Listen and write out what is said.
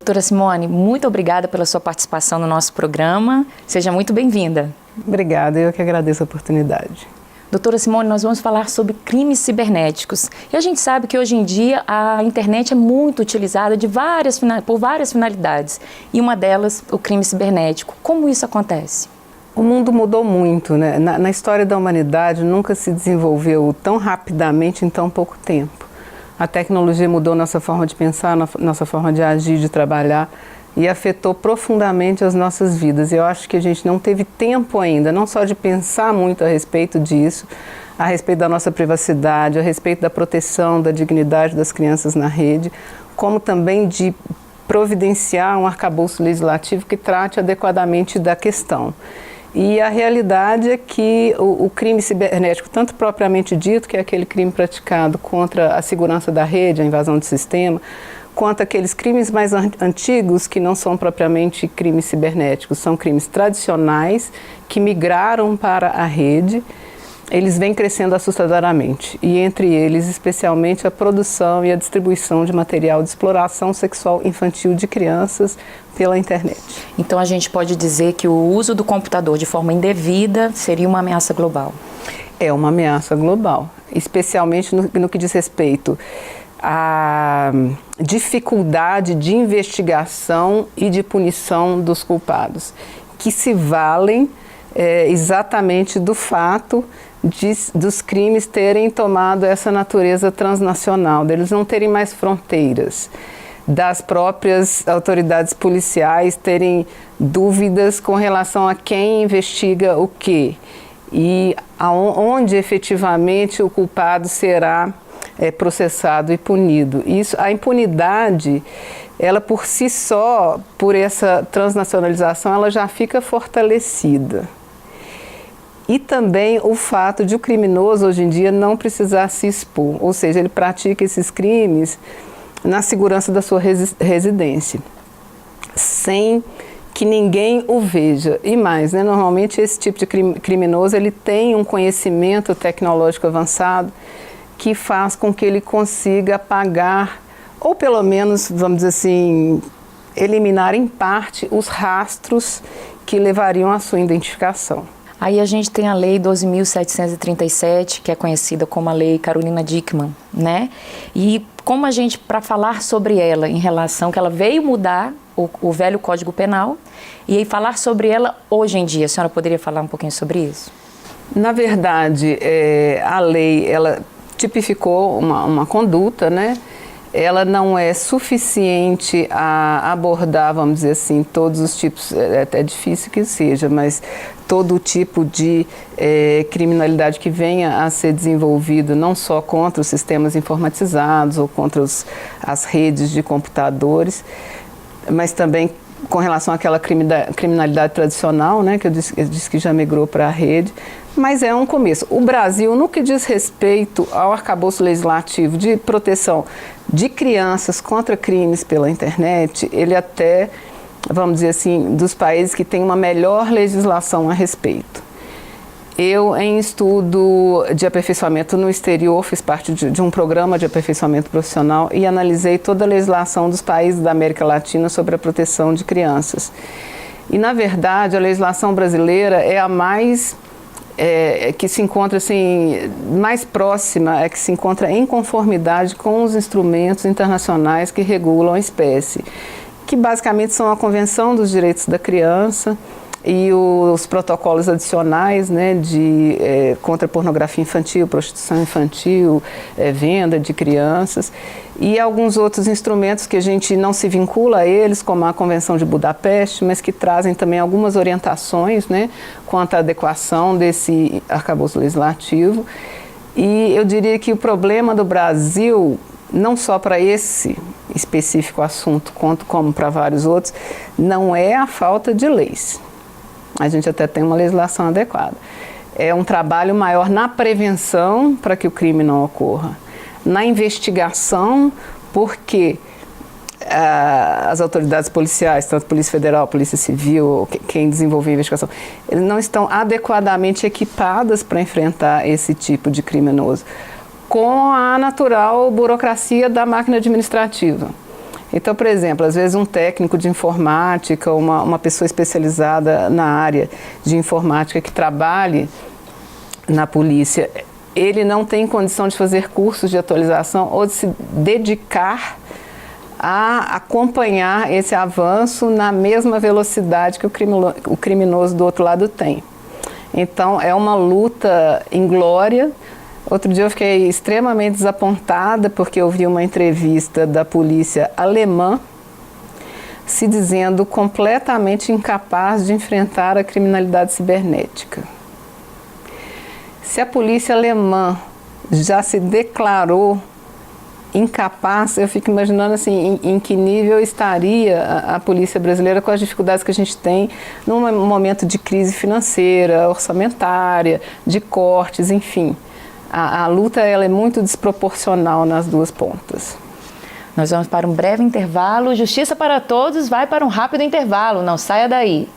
Doutora Simone, muito obrigada pela sua participação no nosso programa. Seja muito bem-vinda. Obrigada, eu que agradeço a oportunidade. Doutora Simone, nós vamos falar sobre crimes cibernéticos. E a gente sabe que hoje em dia a internet é muito utilizada por várias finalidades. E uma delas, o crime cibernético. Como isso acontece? O mundo mudou muito, né? Na história da humanidade nunca se desenvolveu tão rapidamente em tão pouco tempo. A tecnologia mudou nossa forma de pensar, nossa forma de agir, de trabalhar e afetou profundamente as nossas vidas. E eu acho que a gente não teve tempo ainda, não só de pensar muito a respeito disso, a respeito da nossa privacidade, a respeito da proteção, da dignidade das crianças na rede, como também de providenciar um arcabouço legislativo que trate adequadamente da questão. E a realidade é que o crime cibernético, tanto propriamente dito, que é aquele crime praticado contra a segurança da rede, a invasão de sistema, quanto aqueles crimes mais antigos, que não são propriamente crimes cibernéticos, são crimes tradicionais que migraram para a rede, eles vêm crescendo assustadoramente. E entre eles, especialmente, a produção e a distribuição de material de exploração sexual infantil de crianças pela internet. Então a gente pode dizer que o uso do computador de forma indevida seria uma ameaça global? É uma ameaça global, especialmente no que diz respeito à dificuldade de investigação e de punição dos culpados, que se valem exatamente do fato dos crimes terem tomado essa natureza transnacional, deles não terem mais fronteiras, das próprias autoridades policiais terem dúvidas com relação a quem investiga o quê e onde efetivamente o culpado será processado e punido. Isso, a impunidade, ela por si só, por essa transnacionalização, ela já fica fortalecida. E também o fato de o criminoso hoje em dia não precisar se expor, ou seja, ele pratica esses crimes na segurança da sua residência, sem que ninguém o veja. E mais, né, normalmente esse tipo de criminoso ele tem um conhecimento tecnológico avançado que faz com que ele consiga apagar, ou pelo menos, vamos dizer assim, eliminar em parte os rastros que levariam à sua identificação. Aí a gente tem a Lei 12.737, que é conhecida como a Lei Carolina Dickmann, né? E como a gente, para falar sobre ela, em relação que ela veio mudar o velho Código Penal, e aí falar sobre ela hoje em dia, a senhora poderia falar um pouquinho sobre isso? Na verdade, a lei, ela tipificou uma conduta, né? Ela não é suficiente a abordar, vamos dizer assim, todos os tipos, é até difícil que seja, mas todo tipo de criminalidade que venha a ser desenvolvido, não só contra os sistemas informatizados ou contra as redes de computadores, mas também com relação àquela criminalidade tradicional, né, que eu disse que já migrou para a rede, mas é um começo. O Brasil, no que diz respeito ao arcabouço legislativo de proteção de crianças contra crimes pela internet, ele até, vamos dizer assim, dos países que têm uma melhor legislação a respeito. Eu, em estudo de aperfeiçoamento no exterior, fiz parte de um programa de aperfeiçoamento profissional e analisei toda a legislação dos países da América Latina sobre a proteção de crianças. E, na verdade, a legislação brasileira é a mais que se encontra assim, mais próxima, que se encontra em conformidade com os instrumentos internacionais que regulam a espécie, que basicamente são a Convenção dos Direitos da Criança e os protocolos adicionais, né, contra a pornografia infantil, prostituição infantil, venda de crianças, e alguns outros instrumentos que a gente não se vincula a eles, como a Convenção de Budapeste, mas que trazem também algumas orientações, né, quanto à adequação desse arcabouço legislativo. E eu diria que o problema do Brasil, não só para esse específico assunto, quanto como para vários outros, não é a falta de leis. A gente até tem uma legislação adequada. É um trabalho maior na prevenção para que o crime não ocorra. Na investigação, porque as autoridades policiais, tanto Polícia Federal, Polícia Civil, quem desenvolve a investigação, eles não estão adequadamente equipadas para enfrentar esse tipo de criminoso, com a natural burocracia da máquina administrativa. Então, por exemplo, às vezes um técnico de informática, uma pessoa especializada na área de informática que trabalhe na polícia, ele não tem condição de fazer cursos de atualização ou de se dedicar a acompanhar esse avanço na mesma velocidade que o criminoso do outro lado tem. Então, é uma luta inglória. Outro dia eu fiquei extremamente desapontada porque eu vi uma entrevista da polícia alemã se dizendo completamente incapaz de enfrentar a criminalidade cibernética. Se a polícia alemã já se declarou incapaz, eu fico imaginando assim, em que nível estaria a polícia brasileira com as dificuldades que a gente tem num momento de crise financeira, orçamentária, de cortes, enfim. A luta ela é muito desproporcional nas duas pontas. Nós vamos para um breve intervalo. Justiça para Todos vai para um rápido intervalo. Não saia daí.